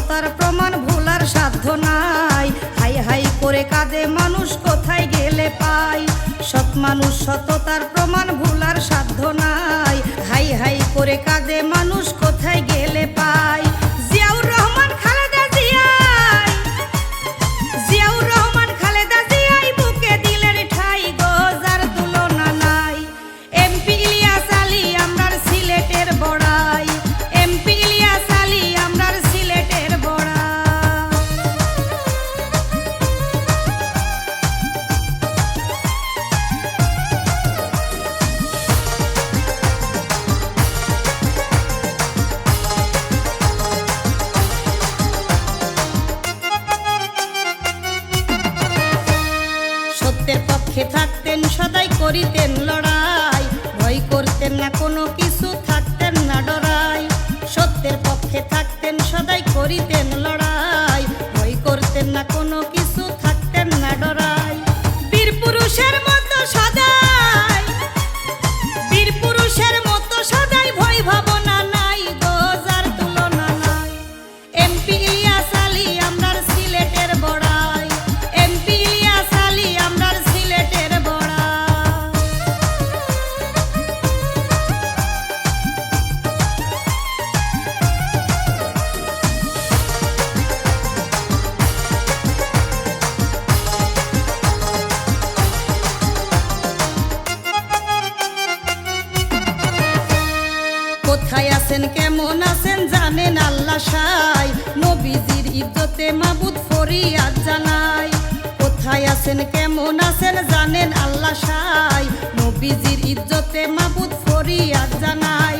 সততার প্রমাণ ভোলার সাধ্য নাই। হাই হাই করে কাঁদে মানুষ কোথায় গেলে পাই। সৎ মানুষ সততার প্রমাণ ভোলার সাধ্য নাই। হাই হাই করে কাঁদে মানুষ কোথায় গেলে পাই। জিয়াউর রহমান খালেদা জিয়াই, জিয়াউর রহমান খালেদা জিয়াই বুকে দিলেন ঠাই গো, যার তুলনা নাই। এমপি ইলিয়াস আলী আমরার সিলেটের বড়াই, এমপি ইলিয়াস আলী আমরার সিলেটের বড়াই। সত্যের পক্ষে থাকতেন সদাই করিতেন লড়াই, ভয় করতেন না কোনো কিছু থাকতেন না ডরাই। সত্যের পক্ষে থাকতেন সদাই করিতেন লড়াই, ভয় করতেন না কোনো কিছু থাকতেন না ডরাই। বীর পুরুষের মতো সদাই, বীর পুরুষের মতো সদাই ভয় ভাবনা নাই গো, যার তুলনা নাই। এমপি ইলিয়াস আলী আমরার সিলেটের বড়াই, এমপি ইলিয়াস আলী আমরার সিলেটের বড়াই। কোথায় আছেন কেমন আছেন জানেন আল্লাহ সাই, নবীজির ইজ্জতে মাবুদ ফরিয়াদ জানাই। কোথায় আছেন কেমন আছেন জানেন আল্লাহ সাই, নবীজির ইজ্জতে মাবুদ ফরিয়াদ জানাই।